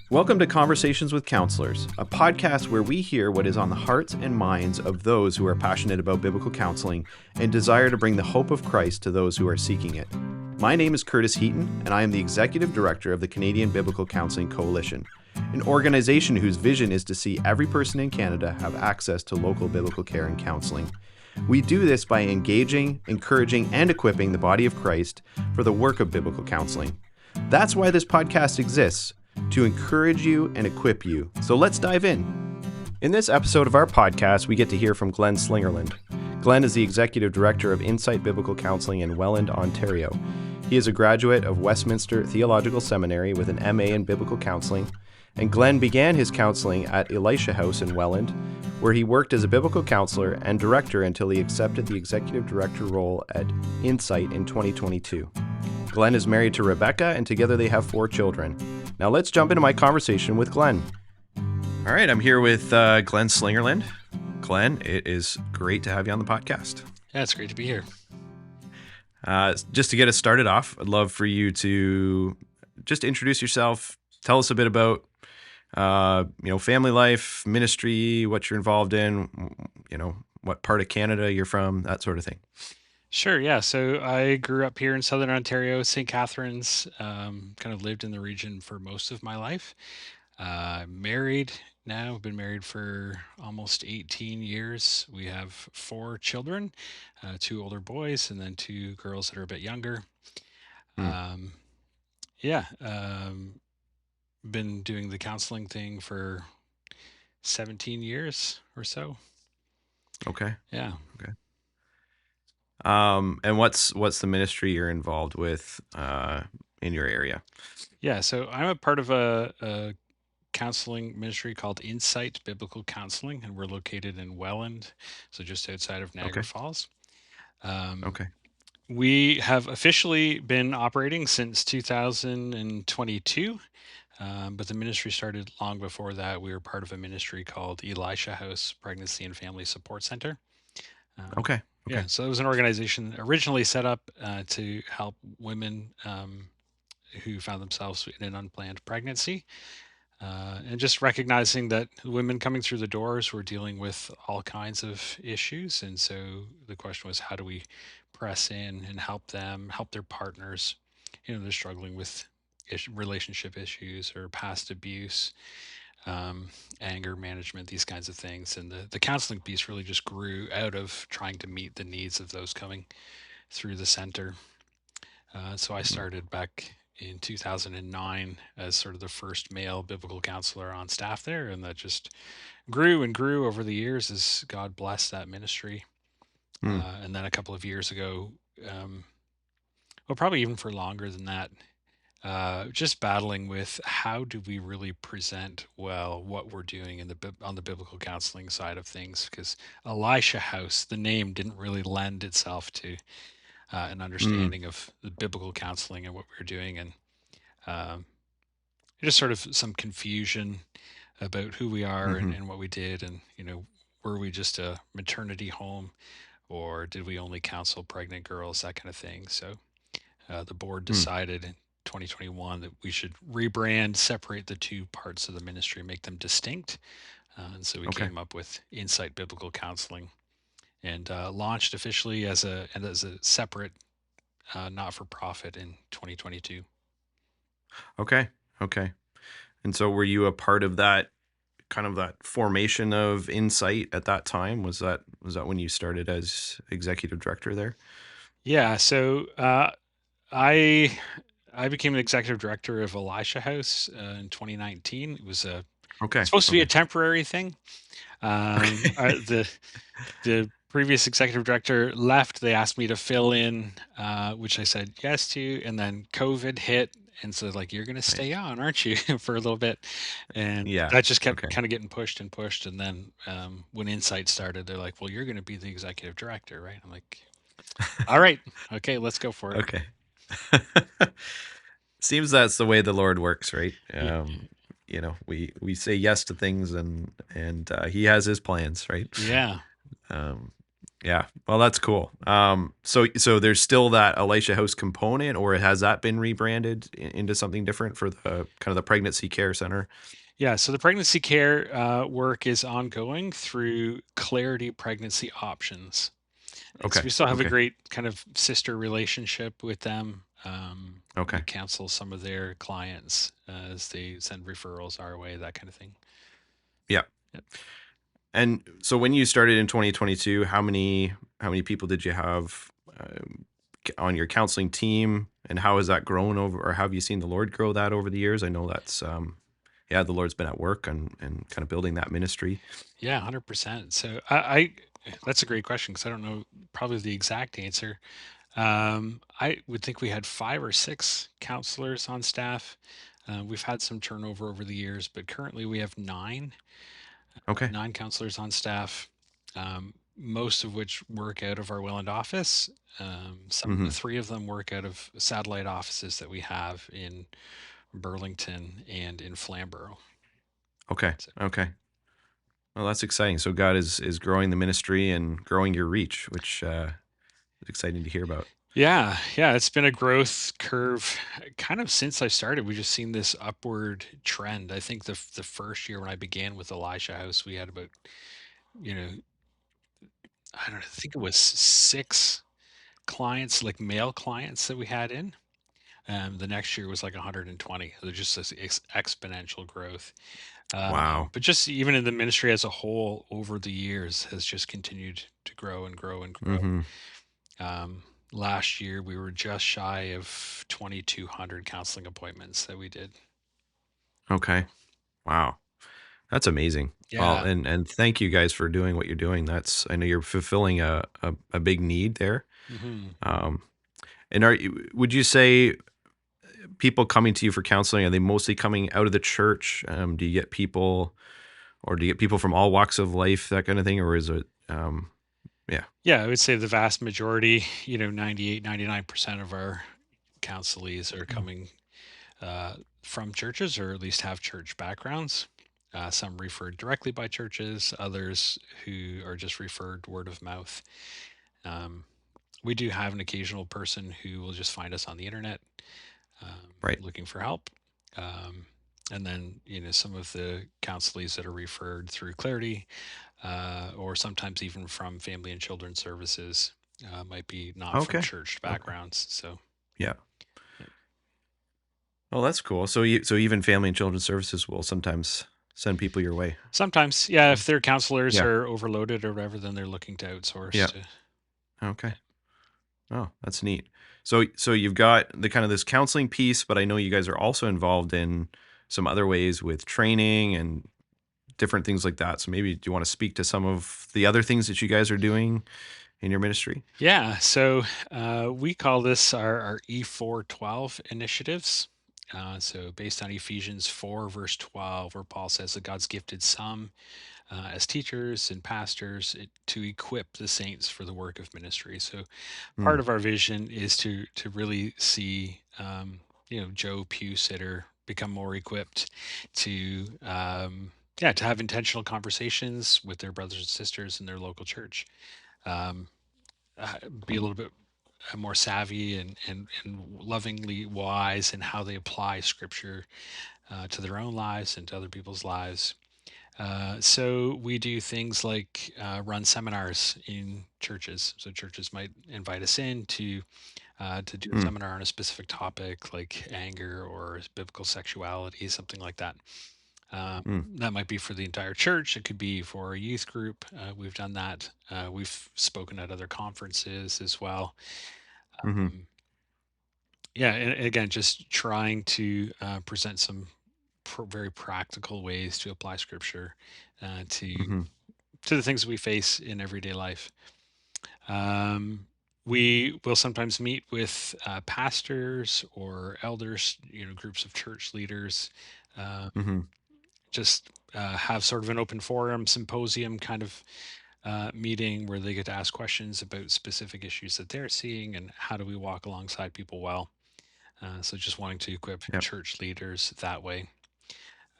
Welcome to Conversations with Counselors, a podcast where we hear what is on the hearts and minds of those who are passionate about biblical counseling and desire to bring the hope of Christ to those who are seeking it. My name is Curtis Heaton, and I am the Executive Director of the Canadian Biblical Counseling Coalition, an organization whose vision is to see every person in Canada have access to local biblical care and counseling. We do this by engaging, encouraging, and equipping the body of Christ for the work of biblical counseling. That's why this podcast exists, to encourage you and equip you. So let's dive in. In this episode of our podcast, we get to hear from Glen Slingerland. Glen is the Executive Director of Insight Biblical Counseling in Welland, Ontario. He is a graduate of Westminster Theological Seminary with an MA in Biblical Counseling, and Glen began his counseling at Elisha House in Welland, where he worked as a biblical counselor and director until he accepted the Executive Director role at Insight in 2022. Glen is married to Rebecca, and together they have 4 children. Now let's jump into my conversation with Glen. All right, I'm here with Glen Slingerland. Glen, it is great to have you on the podcast. Yeah, it's great to be here. Just to get us started off, I'd love for you to just introduce yourself. Tell us a bit about, family life, ministry, what you're involved in, what part of Canada you're from, that sort of thing. Sure, yeah. So I grew up here in Southern Ontario, St. Catharines, kind of lived in the region for most of my life. Married now, been married for almost 18 years. We have 4 children, 2 older boys, and then 2 girls that are a bit younger. Um, been doing the counseling thing for 17 years or so. Okay. Yeah. Okay. And what's the ministry you're involved with in your area? Yeah, so I'm a part of a counseling ministry called Insight Biblical Counseling, and we're located in Welland, so just outside of Niagara Falls. Okay. We have officially been operating since 2022, but the ministry started long before that. We were part of a ministry called Elisha House Pregnancy and Family Support Center. Okay. Yeah, so it was an organization originally set up to help women who found themselves in an unplanned pregnancy. And just recognizing that women coming through the doors were dealing with all kinds of issues. And so the question was, how do we press in and help them, help their partners? They're struggling with relationship issues or past abuse, anger management, these kinds of things. And the counseling piece really just grew out of trying to meet the needs of those coming through the center. So I started back in 2009 as sort of the first male biblical counselor on staff there, and that just grew and grew over the years as God blessed that ministry. And then a couple of years ago, probably even for longer than that, just battling with how do we really present well what we're doing on the biblical counseling side of things, because Elisha House, the name, didn't really lend itself to an understanding of the biblical counseling and what we were doing, and just sort of some confusion about who we are and what we did, and were we just a maternity home, or did we only counsel pregnant girls, that kind of thing. So the board decided in 2021 that we should rebrand, separate the 2 parts of the ministry, make them distinct, and so we came up with Insight Biblical Counseling, and launched officially as a separate not-for-profit in 2022. Okay. And so were you a part of that, kind of that formation of Insight at that time? Was that when you started as executive director there? Yeah, so I became the executive director of Elisha House in 2019. It was supposed to be a temporary thing. The previous executive director left. They asked me to fill in, which I said yes to, and then COVID hit, and so you're going to stay on, aren't you, for a little bit? And that just kept kind of getting pushed, and then when Insight started, they're like, well, you're going to be the executive director, right? I'm like, all right, okay, let's go for it. Okay. Seems that's the way the Lord works, right? We say yes to things, and he has his plans, right? Yeah. Yeah. Well, that's cool. So there's still that Elisha House component, or has that been rebranded into something different for the kind of the pregnancy care center? Yeah, so the pregnancy care work is ongoing through Clarity Pregnancy Options. And so Okay. we still have a Okay. great kind of sister relationship with them. We Okay. counsel some of their clients as they send referrals our way, that kind of thing. Yeah. Yep. And so when you started in 2022, how many people did you have on your counseling team, and how has that grown over, or have you seen the Lord grow that over the years? I know that's yeah, the Lord's been at work and kind of building that ministry. Yeah, 100%. So I that's a great question because I don't know probably the exact answer. I would think we had 5 or 6 counselors on staff. We've had some turnover over the years, but currently we have Okay. 9 counselors on staff, most of which work out of our Welland office. Mm-hmm. 3 of them work out of satellite offices that we have in Burlington and in Flamborough. Okay. So, Okay. Well, that's exciting. So God is growing the ministry and growing your reach, which is exciting to hear about. yeah, yeah, it's been a growth curve kind of since I started. We've just seen this upward trend. I think the first year when I began with Elisha House, we had about, you know, I don't know, I think it was 6 clients, like male clients that we had in. The next year was like 120. So just this exponential growth. Wow. But just even in the ministry as a whole over the years has just continued to grow and grow and grow. Mm-hmm. Last year, we were just shy of 2,200 counseling appointments that we did. Okay. Wow. That's amazing. Well, Yeah. and thank you guys for doing what you're doing. That's, I know you're fulfilling a big need there. Hmm. Um, and would you say people coming to you for counseling, are they mostly coming out of the church? Do you get people, or do you get people from all walks of life, that kind of thing? Or is it, yeah. Yeah, I would say the vast majority, 98, 99% of our counselees are coming from churches or at least have church backgrounds. Some referred directly by churches, others who are just referred word of mouth. Um, we do have an occasional person who will just find us on the internet Right. looking for help. Um, and then, some of the counselees that are referred through Clarity or sometimes even from Family and Children's Services might be not from Okay. church Okay. backgrounds. So, Yeah. yeah. Oh, that's cool. So even Family and Children's Services will sometimes send people your way. Sometimes, yeah, Mm. if their counselors Yeah. are overloaded or whatever, then they're looking to outsource Yeah. to. Okay. Yeah. Oh, that's neat. So you've got the kind of this counseling piece, but I know you guys are also involved in some other ways with training and different things like that. So maybe do you want to speak to some of the other things that you guys are doing in your ministry? Yeah, so we call this our E412 initiatives. So, based on Ephesians 4, verse 12, where Paul says that God's gifted some as teachers and pastors to equip the saints for the work of ministry. So, Hmm. part of our vision is to really see, Joe Pew sitter become more equipped to, yeah, to have intentional conversations with their brothers and sisters in their local church. Um, be a little bit more savvy and lovingly wise in how they apply scripture to their own lives and to other people's lives. So we do things like run seminars in churches. So churches might invite us in to do a Hmm. seminar on a specific topic like anger or biblical sexuality, something like that. Hmm. That might be for the entire church. It could be for a youth group. We've done that. We've spoken at other conferences as well. Hmm. Um, yeah, and again, just trying to present some very practical ways to apply scripture Hmm. to the things we face in everyday life. Um, we will sometimes meet with pastors or elders, groups of church leaders. Um, Hmm. just have sort of an open forum, symposium kind of meeting where they get to ask questions about specific issues that they're seeing and how do we walk alongside people well. So just wanting to equip Yep. church leaders that way.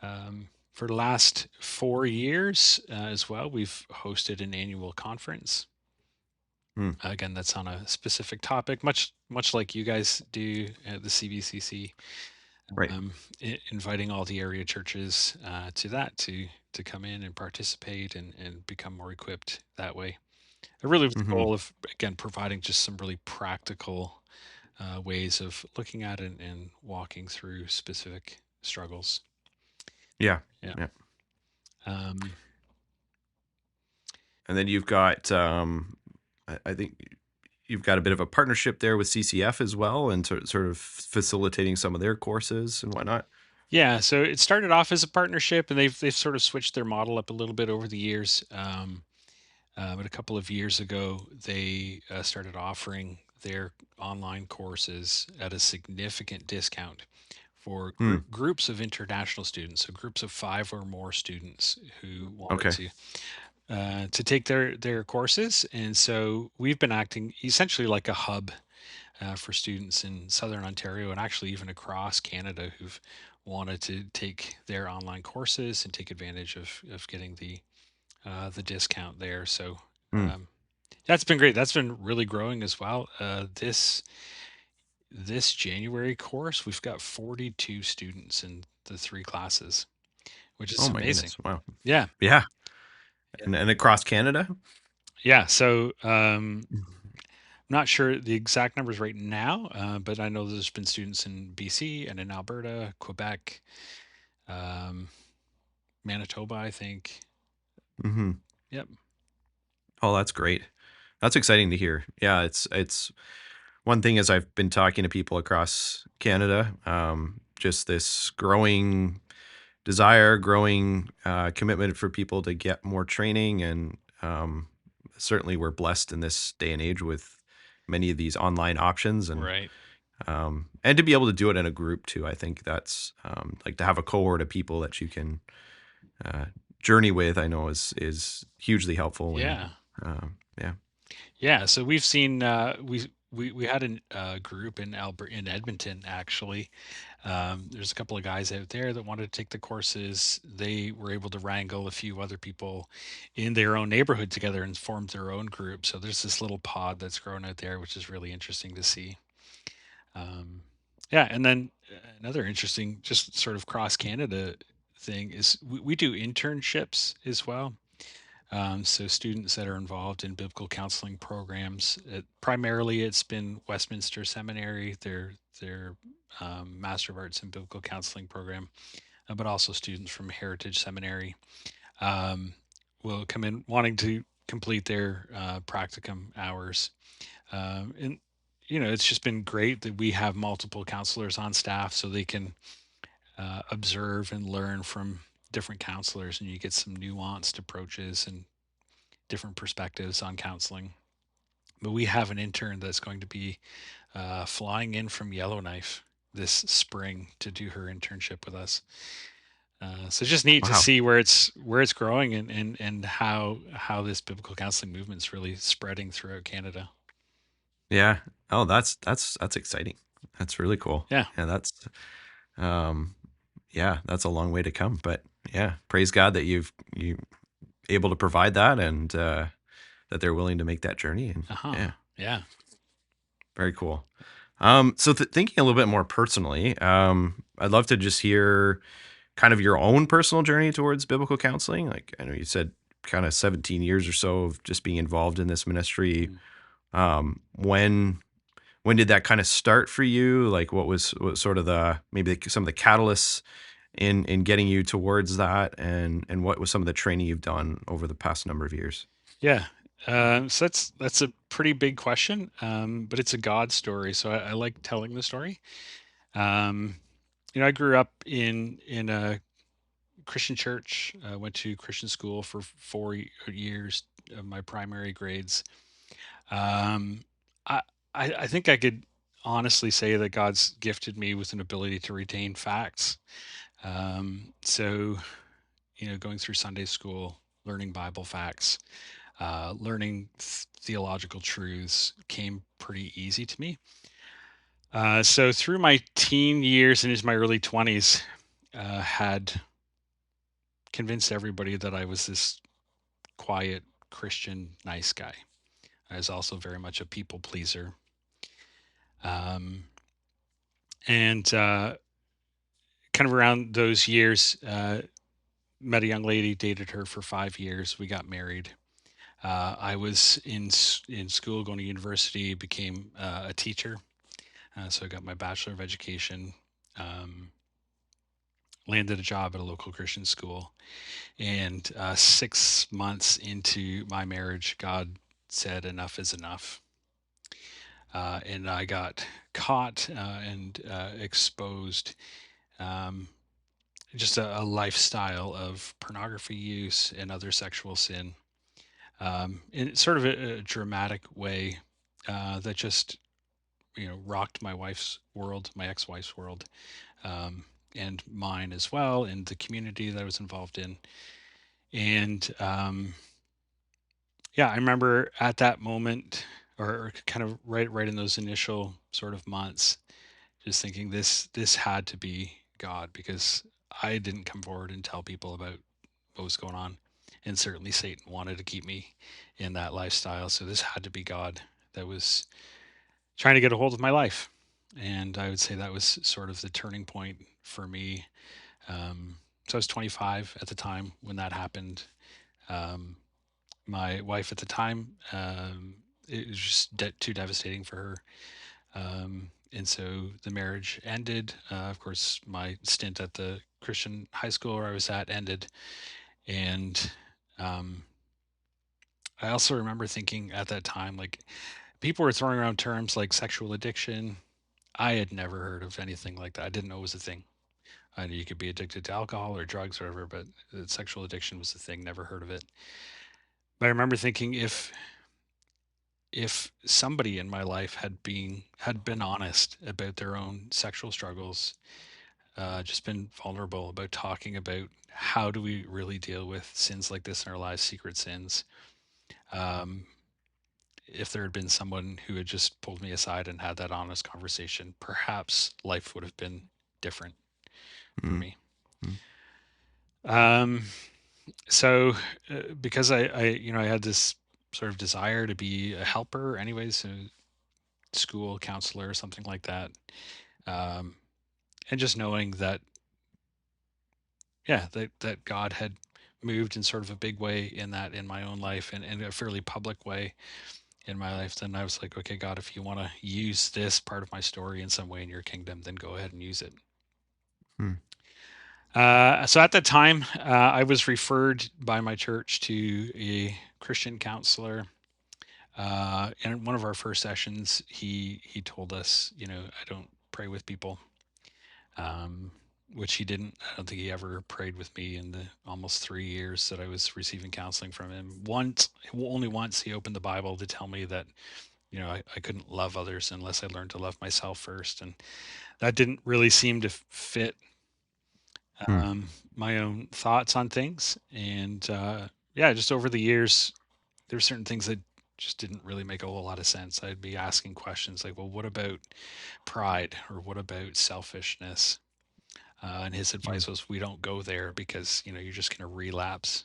For the last 4 years as well, we've hosted an annual conference. Mm. Again, that's on a specific topic, much like you guys do at the CVCC, Right. inviting all the area churches to that to come in and participate and become more equipped that way. Really with the Hmm. goal of, again, providing just some really practical ways of looking at it and walking through specific struggles. Yeah. Yeah. Yeah. Um, And then you've got, I think you've got a bit of a partnership there with CCF as well, and sort of facilitating some of their courses and whatnot. yeah. So it started off as a partnership, and they've sort of switched their model up a little bit over the years. But a couple of years ago, they started offering their online courses at a significant discount for Hmm. groups of international students, so groups of 5 or more students who wanted Okay. to take their courses. And so we've been acting essentially like a hub for students in Southern Ontario and actually even across Canada who've wanted to take their online courses and take advantage of getting the discount there. So Hmm. um, that's been great. That's been really growing as well. This January course, we've got 42 students in the 3 classes, which is Oh my amazing. goodness! Wow. Yeah, Yeah. And across Canada. yeah. So not sure the exact numbers right now, but I know there's been students in BC and in Alberta, Quebec, um, Manitoba, I think. Hmm. Yep. Oh, that's great. That's exciting to hear. Yeah, it's one thing as I've been talking to people across Canada, just this growing desire, growing commitment for people to get more training, and certainly we're blessed in this day and age with many of these online options, Right. and to be able to do it in a group too. I think that's like to have a cohort of people that you can uh, journey with. I know is hugely helpful, and Yeah. yeah. Yeah. So we've seen we had a group in in Edmonton actually. There's a couple of guys out there that wanted to take the courses. They were able to wrangle a few other people in their own neighborhood together and formed their own group. So there's this little pod that's grown out there, which is really interesting to see. Um, yeah, and then another interesting, just sort of cross Canada thing is we do internships as well. So students that are involved in biblical counseling programs, primarily it's been Westminster Seminary, their Master of Arts in Biblical Counseling program, but also students from Heritage Seminary um, will come in wanting to complete their practicum hours. And it's just been great that we have multiple counselors on staff so they can observe and learn from different counselors, and you get some nuanced approaches and different perspectives on counseling. But we have an intern that's going to be flying in from Yellowknife this spring to do her internship with us. So it's just neat to Wow. see where it's growing and how this biblical counseling movement is really spreading throughout Canada. Yeah. Oh, that's exciting. That's really cool. Yeah. Yeah, um yeah, that's a long way to come, but yeah, praise God that you able to provide that, and that they're willing to make that journey, and Uh huh. yeah, Yeah. very cool. So thinking a little bit more personally, I'd love to just hear kind of your own personal journey towards biblical counseling. Like I know you said kind of 17 years or so of just being involved in this ministry. Mm. When did that kind of start for you? Like what was sort of the maybe some of the catalysts in getting you towards that, and what was some of the training you've done over the past number of years? Yeah. So that's a pretty big question, but it's a God story, so I like telling the story. Um, I grew up in a Christian church. Went to Christian school for 4 years of my primary grades. Um, I, I think I could honestly say that God's gifted me with an ability to retain facts. So, going through Sunday school, learning Bible facts, learning theological truths came pretty easy to me. So through my teen years and into my early 20s, had convinced everybody that I was this quiet Christian nice guy. I was also very much a people pleaser. Um, and kind of around those years, met a young lady, dated her for 5 years. We got married. I was in school, going to university, became a teacher. So I got my Bachelor of Education, um, landed a job at a local Christian school. And 6 months into my marriage, God said, enough is enough. And I got caught and exposed, um, just a lifestyle of pornography use and other sexual sin, in sort of a dramatic way that just, rocked my wife's world, my ex-wife's world, um, and mine as well, and the community that I was involved in. And yeah, I remember at that moment, or kind of right in those initial sort of months, just thinking this had to be God, because I didn't come forward and tell people about what was going on, and certainly Satan wanted to keep me in that lifestyle. So this had to be God that was trying to get a hold of my life, and I would say that was sort of the turning point for me. So I was 25 at the time when that happened. Um, my wife at the time, it was just too devastating for her. And so the marriage ended. Of course, my stint at the Christian high school where I was at ended. And um, I also remember thinking at that time, like, people were throwing around terms like sexual addiction. I had never heard of anything like that. I didn't know it was a thing. I knew you could be addicted to alcohol or drugs or whatever, but sexual addiction was the thing. Never heard of it. But I remember thinking, if somebody in my life had been honest about their own sexual struggles, just been vulnerable about talking about how do we really deal with sins like this in our lives, secret sins. Um, if there had been someone who had just pulled me aside and had that honest conversation, perhaps life would have been different for Mm. me. Mm. Um, so because I had this sort of desire to be a helper, anyways, a school counselor or something like that, um, and just knowing that, yeah, that God had moved in sort of a big way in that, in my own life, and in a fairly public way in my life, then I was like, okay, God, if you want to use this part of my story in some way in your kingdom, then go ahead and use it. Mm. So at that time, I was referred by my church to a Christian counselor. And in one of our first sessions, he told us, I don't pray with people, um, which he didn't. I don't think he ever prayed with me in the almost 3 years that I was receiving counseling from him. Only once, he opened the Bible to tell me that, I couldn't love others unless I learned to love myself first, and that didn't really seem to fit Mm. my own thoughts on things. And yeah, just over the years, there were certain things that just didn't really make a whole lot of sense. I'd be asking questions like, well, what about pride, or what about selfishness? And his Mm. advice was, we don't go there, because you're just going to relapse.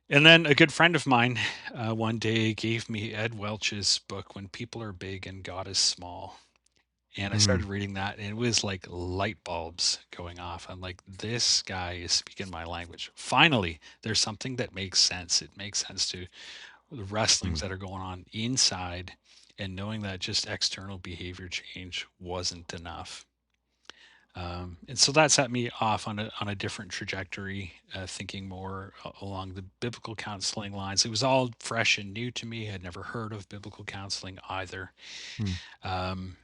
And then a good friend of mine one day gave me Ed Welch's book, When People Are Big and God is Small. And I Mm. started reading that, and it was like light bulbs going off. I'm like, this guy is speaking my language. Finally, there's something that makes sense. It makes sense to the wrestlings Mm. that are going on inside, and knowing that just external behavior change wasn't enough. And so that set me off on a different trajectory, thinking more along the biblical counseling lines. It was all fresh and new to me. I'd never heard of biblical counseling either. Mm. Um,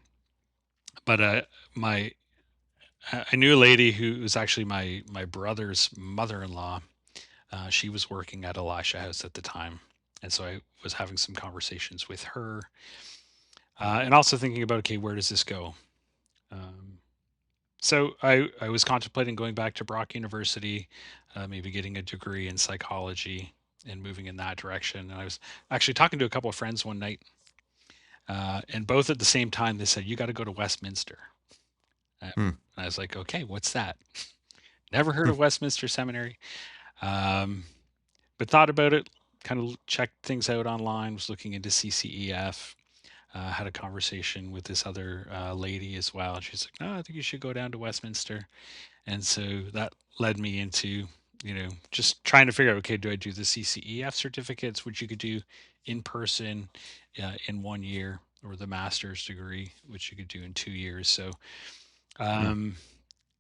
but my I knew a lady who was actually my brother's mother-in-law. She was working at Elisha House at the time, and so I was having some conversations with her, and also thinking about, okay, where does this go? Um, so I was contemplating going back to Brock University, maybe getting a degree in psychology and moving in that direction. And I was actually talking to a couple of friends one night, and both at the same time they said, "You got to go to Westminster." Mm. I was like, "Okay, what's that?" Never heard of Westminster Seminary, um, but thought about it. kind of checked things out online, was looking into CCEF. Had a conversation with this other lady as well. And she's like, "No, I think you should go down to Westminster." And so that led me into, just trying to figure out, okay, do I do the CCEF certificates, which you could do in person in 1 year, or the master's degree, which you could do in 2 years. So Mm, um,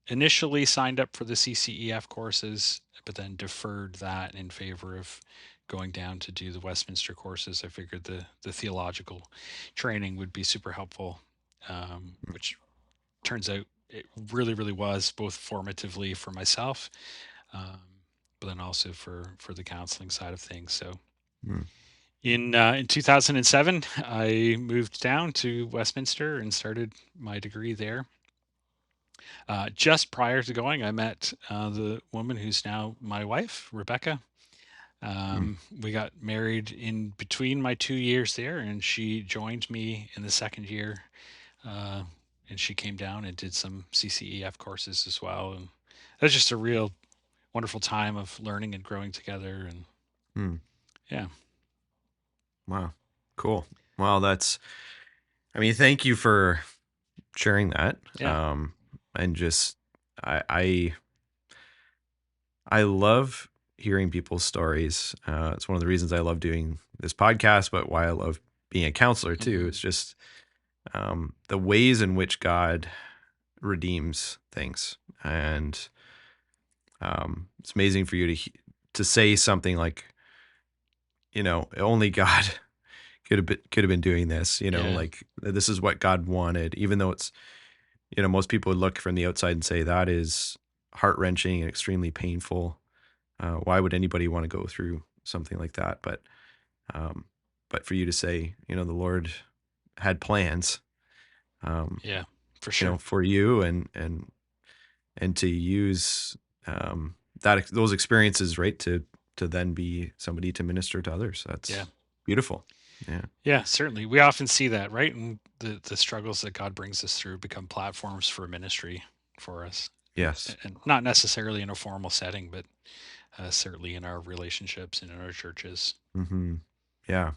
initially signed up for the CCEF courses, but then deferred that in favor of going down to do the Westminster courses. I figured the theological training would be super helpful, mm, which turns out it really, really was, both formatively for myself, um, but then also for the counseling side of things. So mm, in 2007, I moved down to Westminster and started my degree there. Just prior to going, I met the woman who's now my wife, Rebecca. mm. We got married in between my 2 years there, and she joined me in the second year. Uh, and she came down and did some CCEF courses as well. And that was just a real wonderful time of learning and growing together. And Mm. yeah, Wow. Cool. Well, I mean, thank you for sharing that. yeah, And just, I I love hearing people's stories. It's one of the reasons I love doing this podcast, but why I love being a counselor too. hmm, It's just the ways in which God redeems things, and it's amazing for you to say something like, only God could have been doing this. yeah, Like this is what God wanted, even though it's most people would look from the outside and say that is heart wrenching and extremely painful. Why would anybody want to go through something like that? Um, but for you to say, the Lord had plans, um, yeah, for sure. for you, and to use those experiences, right, to then be somebody to minister to others. Yeah, That's beautiful. Yeah. yeah, certainly. We often see that, right? And the struggles that God brings us through become platforms for ministry for us, Yes. and not necessarily in a formal setting, but certainly in our relationships and in our churches. Hmm. Yeah.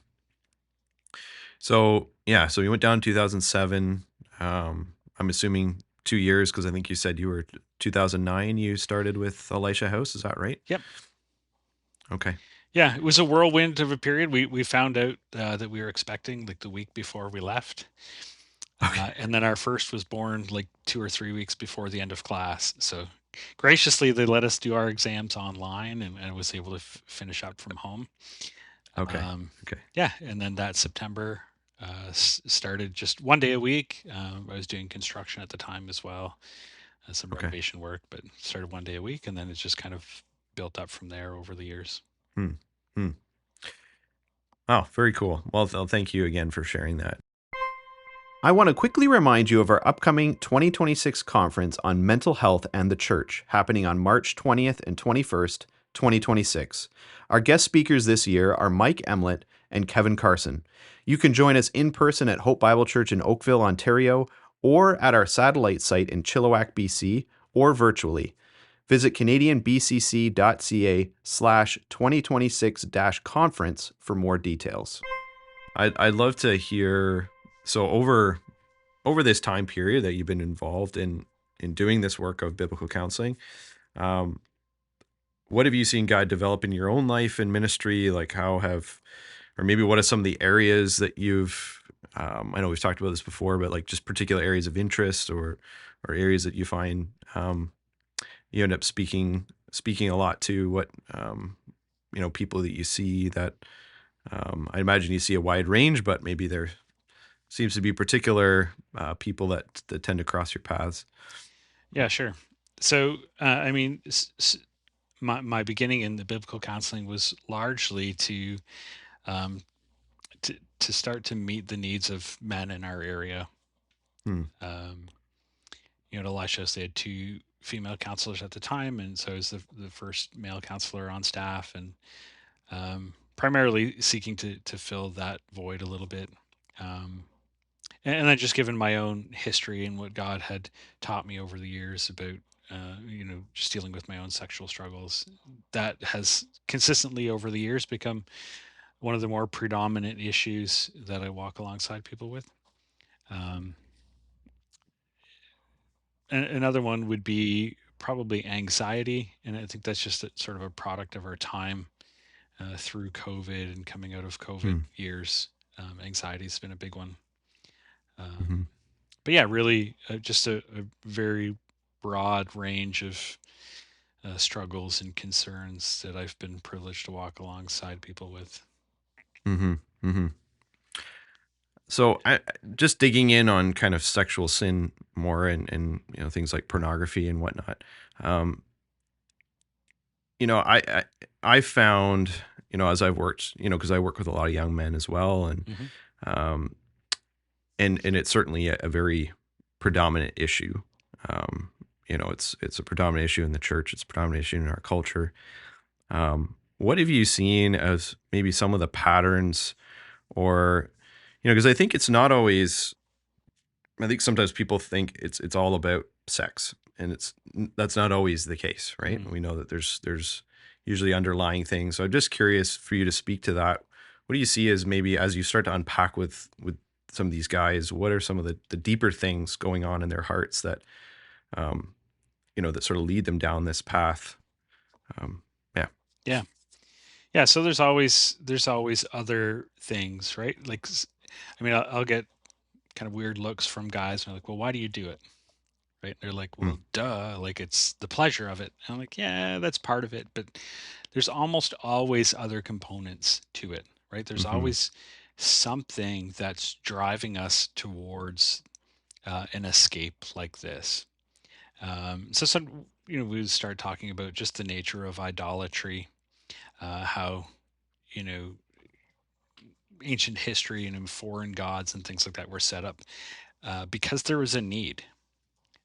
So yeah, so you went down in 2007. I'm assuming 2 years because I think you said you were 2009. You started with Elisha House. Is that right? Yep. Okay. Yeah, it was a whirlwind of a period. We found out that we were expecting like the week before we left, Okay. and then our first was born like 2 or 3 weeks before the end of class. So graciously, they let us do our exams online, and I was able to finish up from home. Okay. Um, Okay. yeah, and then that September started just 1 day a week. I was doing construction at the time as well, some Okay. renovation work, but started 1 day a week, and then it's just kind of built up from there over the years. Hmm. Hmm. Oh, very cool. Well, thank you again for sharing that. I want to quickly remind you of our upcoming 2026 conference on mental health and the church, happening on March 20th and 21st, 2026. Our guest speakers this year are Mike Emlett and Kevin Carson. You can join us in person at Hope Bible Church in Oakville, Ontario, or at our satellite site in Chilliwack, BC, or virtually. Visit canadianbcc.ca/2026-conference for more details. I'd love to hear. So over this time period that you've been involved in doing this work of biblical counseling, um, what have you seen God develop in your own life and ministry? Like or maybe what are some of the areas that you've I know we've talked about this before, but like just particular areas of interest, or areas that you find you end up speaking a lot to what people that you see that I imagine you see a wide range, but maybe there seems to be particular people that tend to cross your paths. Yeah, sure. So, I mean, my beginning in the biblical counseling was largely um, to start to meet the needs of men in our area. Hmm. Um, at Elisha's, they had two female counselors at the time, and so I was the first male counselor on staff, and primarily seeking to fill that void a little bit. Um, and then just given my own history and what God had taught me over the years about just dealing with my own sexual struggles, that has consistently over the years become one of the more predominant issues that I walk alongside people with. Um, another one would be probably anxiety, and I think that's just sort of a product of our time through COVID and coming out of COVID Mm. years. Anxiety has been a big one. Mm-hmm. But yeah, really, just a very broad range of struggles and concerns that I've been privileged to walk alongside people with. Mm-hmm. Mm-hmm. So just digging in on kind of sexual sin more, and things like pornography and whatnot. Um, you know, I found, as I've worked, because I work with a lot of young men as well, and Hmm. um, and it's certainly a very predominant issue. Um, it's a predominant issue in the church. It's a predominant issue in our culture. What have you seen as maybe some of the patterns, or because I think it's not always. I think sometimes people think it's all about sex, and that's not always the case, right? Hmm. We know that there's usually underlying things. So I'm just curious for you to speak to that. What do you see as, maybe as you start to unpack with some of these guys? What are some of the deeper things going on in their hearts that um, that sort of lead them down this path? Um, yeah. Yeah, yeah. So there's always other things, right? Like, I mean, I'll get kind of weird looks from guys, and they're like, "Well, why do you do it?" Right? They're like, Mm, "Well, duh, like it's the pleasure of it." And I'm like, "Yeah, that's part of it, but there's almost always other components to it, right? There's mm-hmm, always something that's driving us towards an escape like this." We would start talking about just the nature of idolatry, how you know ancient history and foreign gods and things like that were set up because there was a need.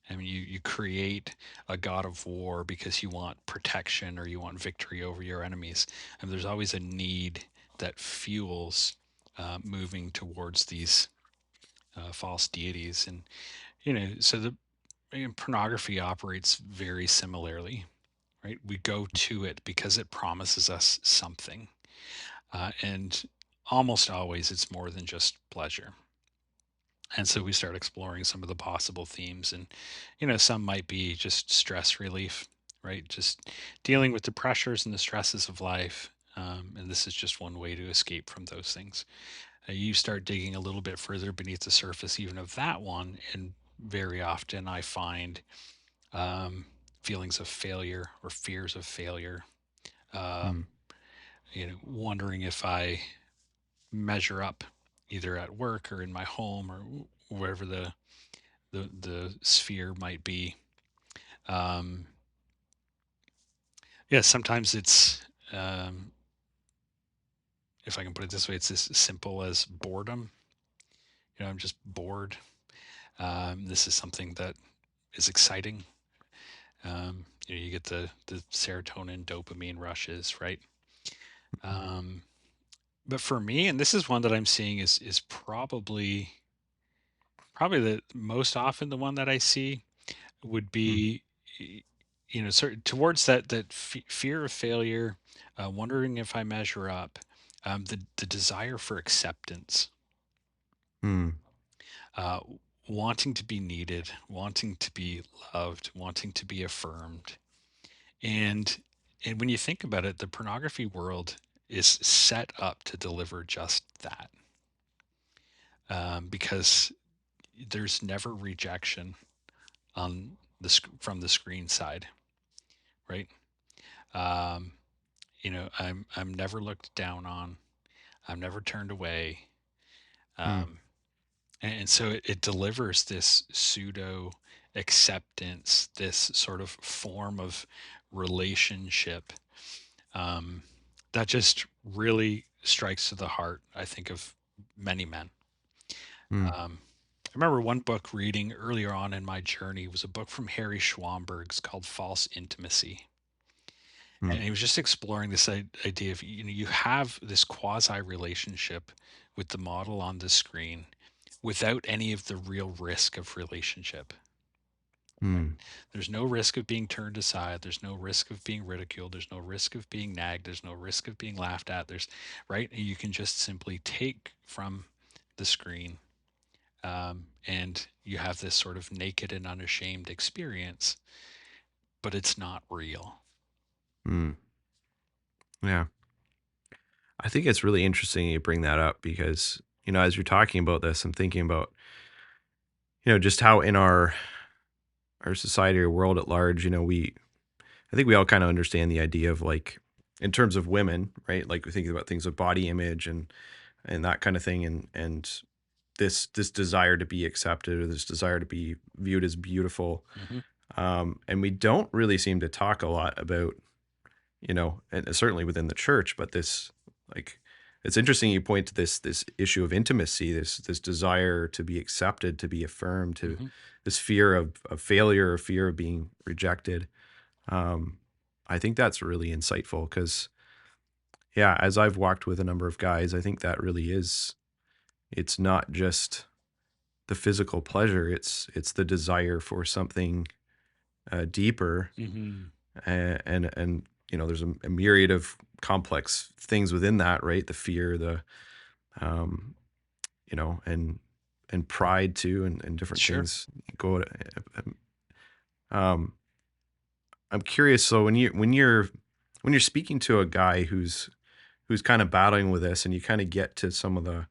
I mean, you create a god of war because you want protection or you want victory over your enemies. And there's always a need that fuels moving towards these false deities. And, so pornography operates very similarly, right? We go to it because it promises us something. And almost always it's more than just pleasure. And so we start exploring some of the possible themes, and some might be just stress relief, right? Just dealing with the pressures and the stresses of life. And this is just one way to escape from those things. You start digging a little bit further beneath the surface even of that one, and very often I find um, feelings of failure or fears of failure, mm, um, wondering if I measure up either at work or in my home or wherever the sphere might be. Um, yeah, sometimes it's, um, if I can put it this way, it's as simple as boredom. I'm just bored. This is something that is exciting. You get the serotonin, dopamine rushes, right? Um, but for me, and this is one that I'm seeing is probably the most often the one that I see would mm, be sort towards that fear of failure, wondering if I measure up, the desire for acceptance, mm, uh, wanting to be needed, wanting to be loved, wanting to be affirmed. And and when you think about it, the pornography world is set up to deliver just that, because there's never rejection on from the screen side, right? um, I'm never looked down on. I'm never turned away. mm, Um, and so it delivers this pseudo acceptance, this sort of form of relationship, um, that just really strikes to the heart, I think, of many men. mm, I remember one book reading earlier on in my journey was a book from Harry Schwamberg's called False Intimacy. mm, And he was just exploring this idea of, you have this quasi relationship with the model on the screen without any of the real risk of relationship, Mm. There's no risk of being turned aside. There's no risk of being ridiculed. There's no risk of being nagged. There's no risk of being laughed at. There's right. You can just simply take from the screen, and you have this sort of naked and unashamed experience, but it's not real. Mm. Yeah. I think it's really interesting you bring that up because, as you're talking about this, I'm thinking about, just how in our society or world at large, I think we all kind of understand the idea of like, in terms of women, right? Like we're thinking about things with body image and that kind of thing, and this desire to be accepted or this desire to be viewed as beautiful. Hmm. And we don't really seem to talk a lot about, and certainly within the church, but this like it's interesting you point to this issue of intimacy, this desire to be accepted, to be affirmed, to Hmm. this fear of failure or fear of being rejected. Um, I think that's really insightful because, yeah, as I've walked with a number of guys, I think that really is. It's not just the physical pleasure; it's the desire for something deeper, Hmm. and there's a myriad of complex things within that, right? The fear, the um, and pride too, and different Sure. things go. Um, I'm curious. So when you're speaking to a guy who's kind of battling with this, and you kind of get to some of the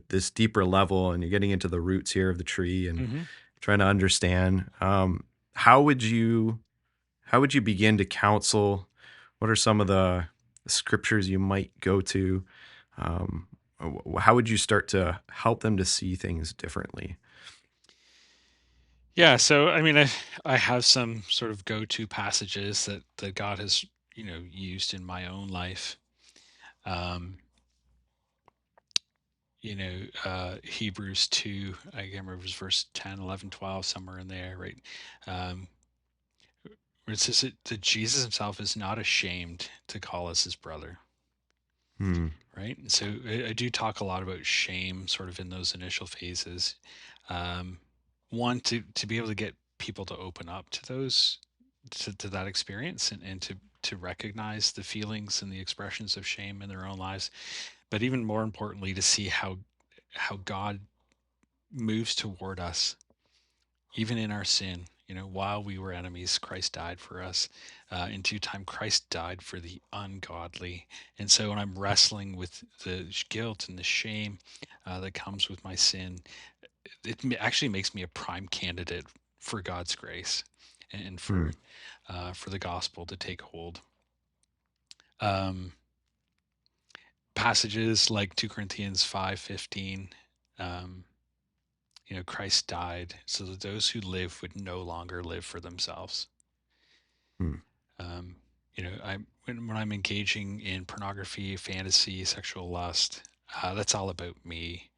this deeper level, and you're getting into the roots here of the tree, and Hmm. trying to understand, how would you how would you begin to counsel? What are some of the scriptures you might go to? Um, how would you start to help them to see things differently? Yeah. So, I mean, I have some sort of go-to passages that God has, used in my own life. Um, Hebrews 2, I can't remember if it was verse 10, 11, 12, somewhere in there, right? Um, where it says that Jesus himself is not ashamed to call us his brother, Hmm. right? And so I do talk a lot about shame sort of in those initial phases. Um, One, to be able to get people to open up to to that experience, and to recognize the feelings and the expressions of shame in their own lives, but even more importantly, to see how God moves toward us, even in our sin. While we were enemies, Christ died for us. In due time, Christ died for the ungodly. And so when I'm wrestling with the guilt and the shame that comes with my sin, actually makes me a prime candidate for God's grace and Hmm. for the gospel to take hold. Um, Passages like 2 Corinthians 5:15. Um, Christ died so that those who live would no longer live for themselves. Hmm. Um, when I'm engaging in pornography, fantasy, sexual lust, that's all about me.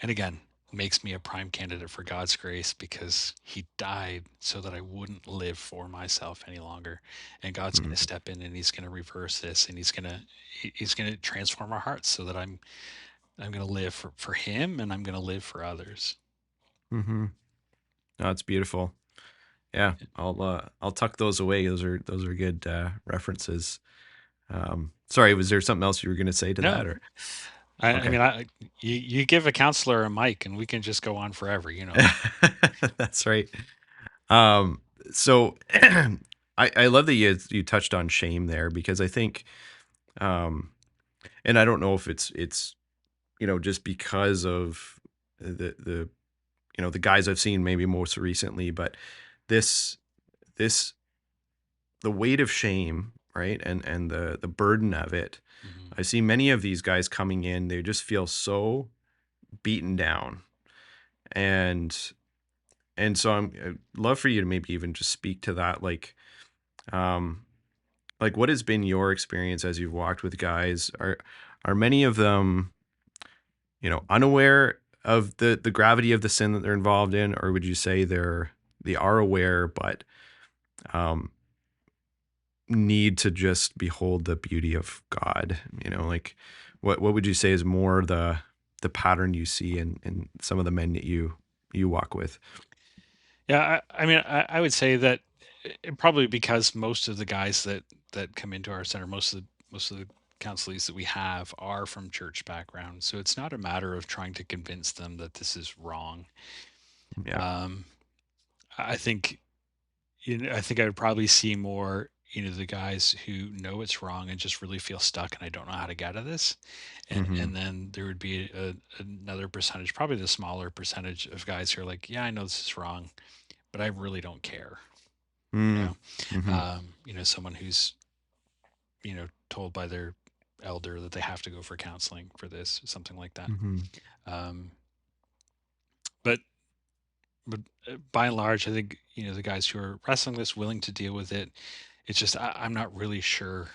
And again, makes me a prime candidate for God's grace because He died so that I wouldn't live for myself any longer. And God's going Hmm. to step in and He's going to reverse this, and He's going to transform our hearts so that I'm going to live for Him, and I'm going to live for others. Hmm. No, it's beautiful. Yeah, I'll tuck those away. Those are good references. Sorry, was there something else you were going to say to No, that, or I okay? mean, you give a counselor a mic, and we can just go on forever. That's right. Um, so I love that you touched on shame there because I think, um, and I don't know if it's just because of the the guys I've seen maybe most recently, but this this the weight of shame, right, and the burden of it. Hmm. I see many of these guys coming in, they just feel so beaten down, and so I'd love for you to maybe even just speak to that, um, like what has been your experience as you've walked with guys? Are many of them, unaware of the gravity of the sin that they're involved in, or would you say they are aware but um, need to just behold the beauty of God? Like what would you say is more the pattern you see in some of the men that you walk with? Yeah, I mean, I would say that probably because most of the guys that come into our center, most of the counselees that we have are from church backgrounds, so it's not a matter of trying to convince them that this is wrong. Yeah. Um, I think I think I would probably see more, the guys who know it's wrong and just really feel stuck and I don't know how to get out of this. Mm-hmm. And then there would be another percentage, probably the smaller percentage of guys who are like, yeah, I know this is wrong, but I really don't care. You know, Mm-hmm. someone who's, told by their elder that they have to go for counseling for this, something like that. Mm-hmm. Um, but but by and large, I think the guys who are wrestling this, willing to deal with it. It's just I'm not really sure.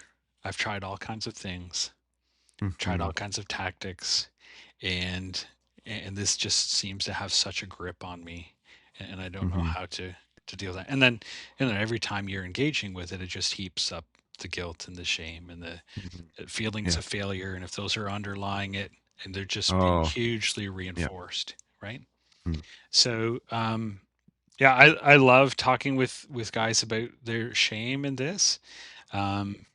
I've tried all kinds of things, tried Mm-hmm. all kinds of tactics, and and this just seems to have such a grip on me, and I don't know Mm-hmm. how to deal with that. And then every time you're engaging with it, it just heaps up the guilt and the shame and the Mm-hmm. feelings Yeah. of failure. And if those are underlying it, and they're just being Oh, hugely yeah. reinforced, right? Mm. So yeah, I love talking with guys about their shame in this, um,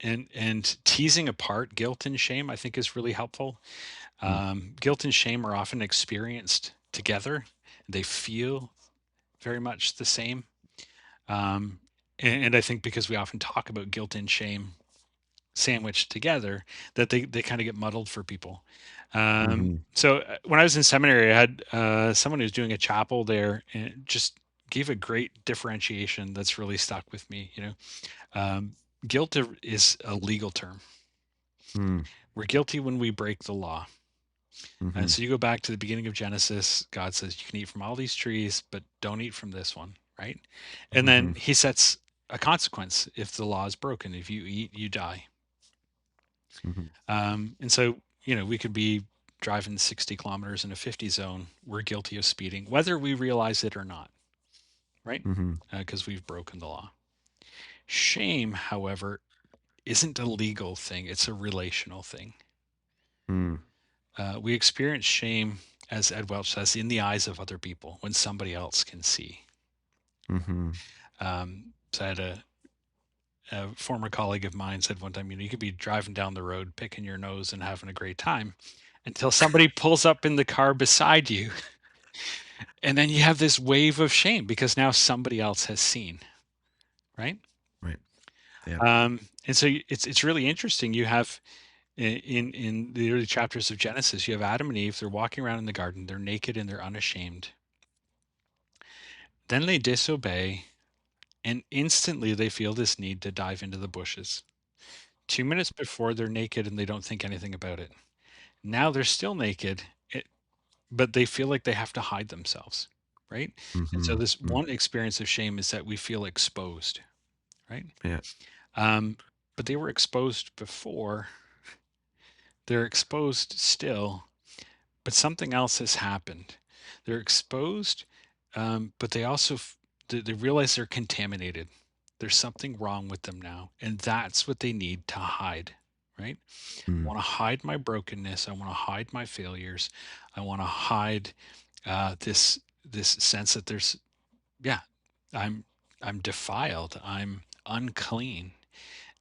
and teasing apart guilt and shame. I think is really helpful. Mm. Guilt and shame are often experienced together. They feel very much the same, um, and I think because we often talk about guilt and shame sandwiched together, that they kind of get muddled for people. Mm-hmm. So when I was in seminary, I had someone who was doing a chapel there, and it just gave a great differentiation that's really stuck with me. Um, guilt is a legal term. Mm. We're guilty when we break the law. Mm-hmm. So you go back to the beginning of Genesis. God says you can eat from all these trees, but don't eat from this one, right? And Mm-hmm. then He sets a consequence if the law is broken. If you eat, you die. Mm-hmm. And so, we could be driving 60 kilometers in a 50 zone. We're guilty of speeding, whether we realize it or not, right? Mm-hmm. Because we've broken the law. Shame, however, isn't a legal thing, it's a relational thing. Mm. We experience shame, as Ed Welch says, in the eyes of other people when somebody else can see. Mm-hmm. So I had a former colleague of mine said one time, you could be driving down the road, picking your nose and having a great time until somebody pulls up in the car beside you. And then you have this wave of shame because now somebody else has seen, right? Right. Yeah. And so it's really interesting. You have in the early chapters of Genesis, you have Adam and Eve. They're walking around in the garden. They're naked and they're unashamed. Then they disobey, and instantly they feel this need to dive into the bushes. 2 minutes before, they're naked and they don't think anything about it. Now they're still naked, but they feel like they have to hide themselves, right? And so Mm-hmm. this Mm. one experience of shame is that we feel exposed, right? Yeah. Um, but they were exposed before, they're exposed still, but something else has happened. They're exposed, but they also they realize they're contaminated. There's something wrong with them now, and that's what they need to hide, right? I Mm. want to hide my brokenness. I want to hide my failures. I want to hide this sense that there's, yeah, I'm I'm defiled. I'm unclean,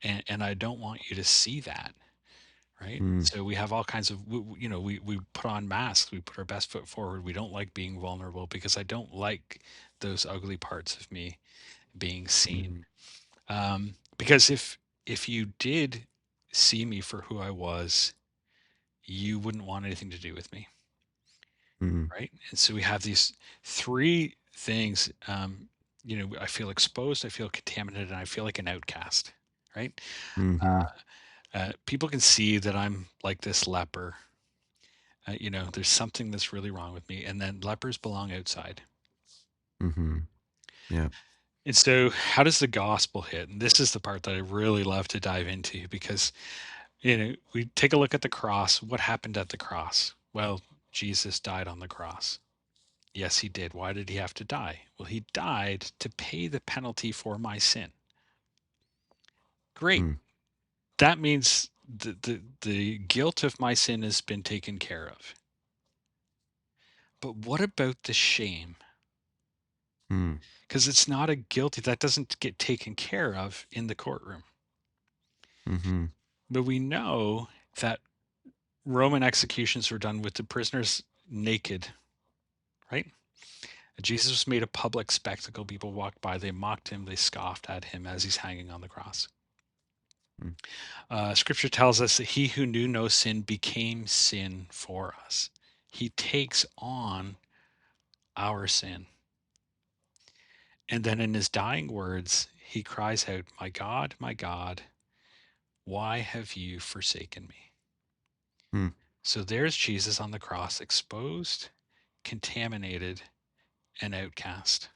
and I don't want you to see that, right? Mm. So we have all kinds of we put on masks. We put our best foot forward. We don't like being vulnerable because I don't like those ugly parts of me being seen. Mm. Because if you did see me for who I was, you wouldn't want anything to do with me, Mm. right? And so we have these three things. I feel exposed, I feel contaminated, and I feel like an outcast, right? Mm-hmm. People can see that I'm like this leper. There's something that's really wrong with me, and then lepers belong outside. Mm-hmm. Yeah. And so, how does the gospel hit? And this is the part that I really love to dive into because, we take a look at the cross. What happened at the cross? Well, Jesus died on the cross. Yes, he did. Why did he have to die? Well, he died to pay the penalty for my sin. Great. Mm. That means the guilt of my sin has been taken care of. But what about the shame? Mm. because it's not a guilty that doesn't get taken care of in the courtroom. Mm-hmm. But we know that Roman executions were done with the prisoners naked, right? Jesus was made a public spectacle. People walked by, they mocked him, they scoffed at him as he's hanging on the cross. Mm. Scripture tells us that he who knew no sin became sin for us. He takes on our sin. And then in his dying words, he cries out, my God, why have you forsaken me?" Mm. So there's Jesus on the cross, exposed, contaminated, and outcast.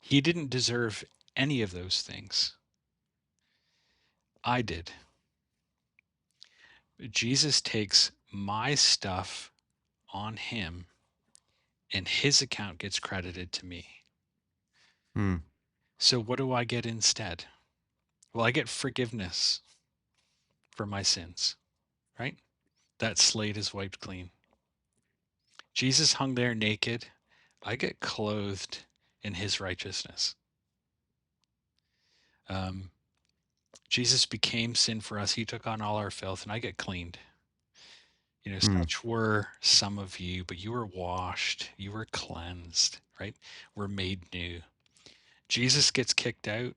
He didn't deserve any of those things. I did. Jesus takes my stuff on him, and his account gets credited to me. Mm. So what do I get instead? Well, I get forgiveness for my sins, right? That slate is wiped clean. Jesus hung there naked. I get clothed in his righteousness. Um, Jesus became sin for us. He took on all our filth, and I get cleaned. Mm. Such were some of you, but you were washed, you were cleansed, right? We're made new. Jesus gets kicked out.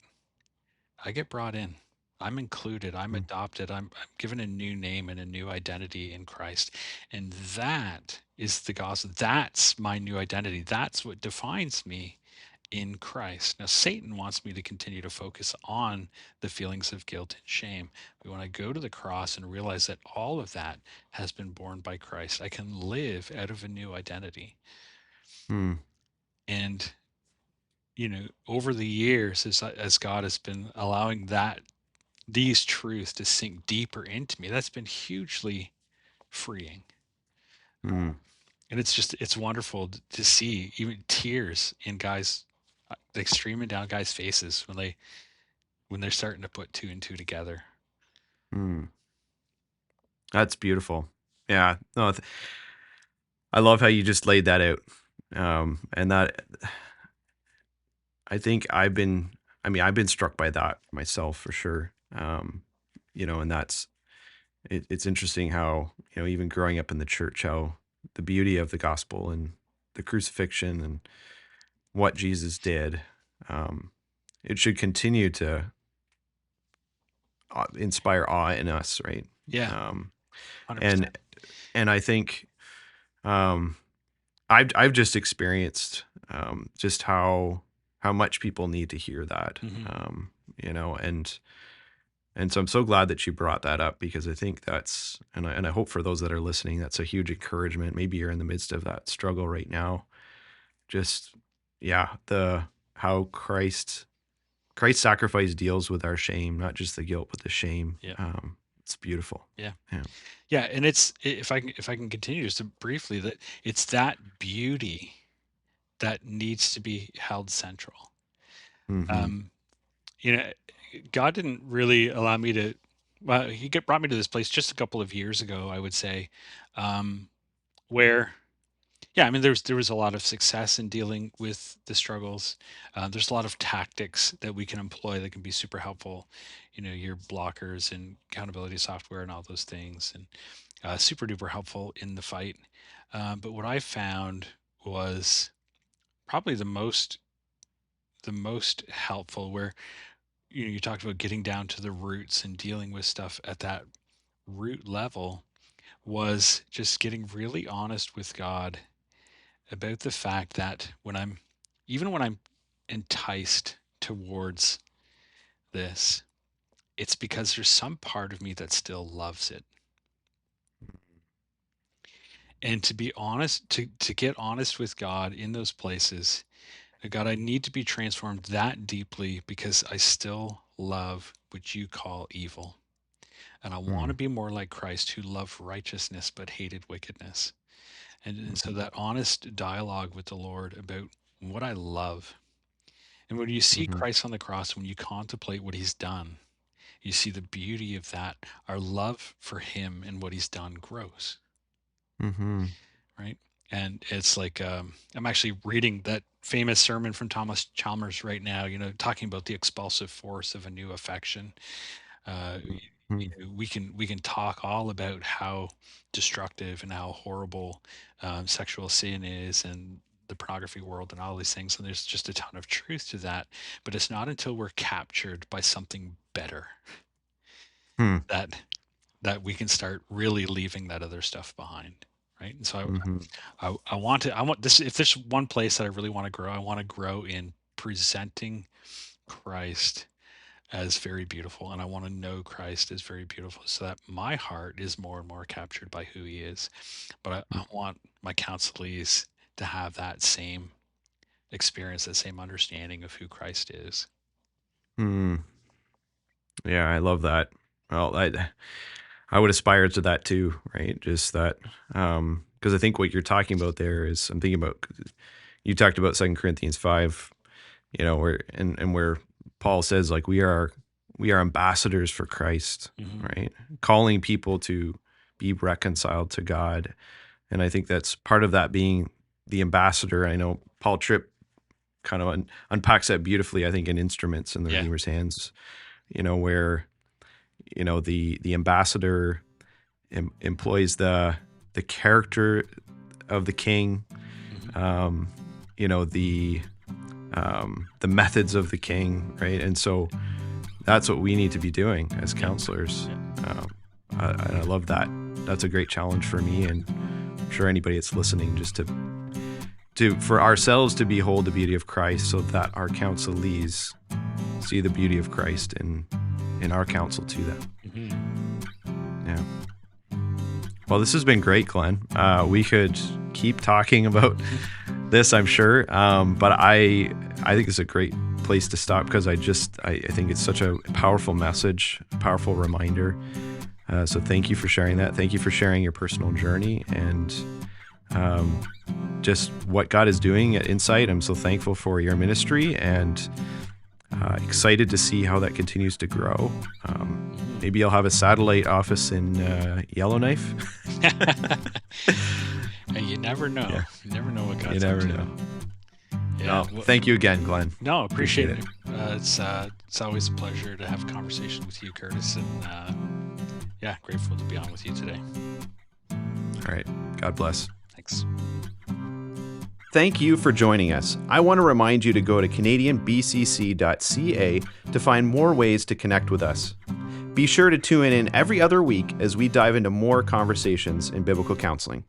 I get brought in. I'm included. I'm Mm. adopted. I'm given a new name and a new identity in Christ. And that is the gospel. That's my new identity. That's what defines me in Christ. Now, Satan wants me to continue to focus on the feelings of guilt and shame. But when I go to the cross and realize that all of that has been borne by Christ, I can live out of a new identity. Mm. And, over the years, as God has been allowing these truths to sink deeper into me, that's been hugely freeing. Mm. And it's wonderful to see even tears in guys, like streaming down guys' faces when they're starting to put two and two together. Mm. That's beautiful. Yeah. No, I love how you just laid that out. And that I think I've been struck by that myself for sure. And it's interesting how, even growing up in the church, how the beauty of the gospel and the crucifixion and what Jesus did, um, it should continue to inspire awe in us, right? Yeah, Um, and 100%. and I think um, I've just experienced just how much people need to hear that, Hmm. you know, and so I'm so glad that you brought that up because I think and I hope for those that are listening, that's a huge encouragement. Maybe you're in the midst of that struggle right now. Just yeah, the how Christ's sacrifice deals with our shame, not just the guilt, but the shame. Yeah, It's beautiful. yeah, Yeah. yeah. And if I can continue just to briefly, that it's that beauty that needs to be held central. Mm-hmm. Um, you know, God didn't really allow me to. Well, brought me to this place just a couple of years ago, I would say, um, where yeah, I mean, there was a lot of success in dealing with the struggles. There's a lot of tactics that we can employ that can be super helpful. Your blockers and accountability software and all those things, and super duper helpful in the fight. But what I found was probably the most helpful, where you talked about getting down to the roots and dealing with stuff at that root level, was just getting really honest with God about the fact that even when I'm enticed towards this, it's because there's some part of me that still loves it. And to be honest, to get honest with God in those places, God, I need to be transformed that deeply because I still love what you call evil. And I want to Mm-hmm. be more like Christ, who loved righteousness but hated wickedness. And so that honest dialogue with the Lord about what I love. And when you see Mm-hmm. Christ on the cross, when you contemplate what he's done, you see the beauty of that. Our love for him and what he's done grows, Mm-hmm. right? And it's like, I'm actually reading that famous sermon from Thomas Chalmers right now, talking about the expulsive force of a new affection. Uh, Mm, we can talk all about how destructive and how horrible sexual sin is, and the pornography world and all these things. And there's just a ton of truth to that. But it's not until we're captured by something better mm, that we can start really leaving that other stuff behind. Right. And so mhm, I want this, if there's one place that I really want to grow, I want to grow in presenting Christ as very beautiful, and I want to know Christ as very beautiful, so that my heart is more and more captured by who he is. But I want my counselees to have that same experience, that same understanding of who Christ is. mm. Yeah, I love that. Well, I would aspire to that too, right? Just that, because I think what you're talking about there is, I'm thinking about, you talked about 2 Corinthians 5, where Paul says, like, we are ambassadors for Christ, Hmm. right? Calling people to be reconciled to God. And I think that's part of that, being the ambassador. I know Paul Tripp kind of unpacks that beautifully, I think, in Instruments in the Yeah. Redeemer's Hands, where, the ambassador employs the character of the king, Hmm. um, the methods of the king, right? And so that's what we need to be doing as Yeah. counselors. Yeah. And I love that. That's a great challenge for me, and I'm sure anybody that's listening, just to for ourselves to behold the beauty of Christ, so that our counselees see the beauty of Christ in our counsel to them. Hmm. Yeah. Well, this has been great, Glenn. We could keep talking about this, I'm sure, but I think it's a great place to stop, because I think it's such a powerful message, a powerful reminder. So thank you for sharing that. Thank you for sharing your personal journey, and just what God is doing at Insight. I'm so thankful for your ministry, and excited to see how that continues to grow. Maybe I'll have a satellite office in Yellowknife. And you never know. Yeah. You never know what You God's up never to. know. Yeah. No, thank you again, Glenn. No, appreciate Appreciate it. It's always a pleasure to have a conversation with you, Curtis, and yeah, grateful to be on with you today. All right. God bless. Thanks. Thank you for joining us. I want to remind you to go to canadianbcc.ca to find more ways to connect with us. Be sure to tune in every other week as we dive into more conversations in biblical counseling.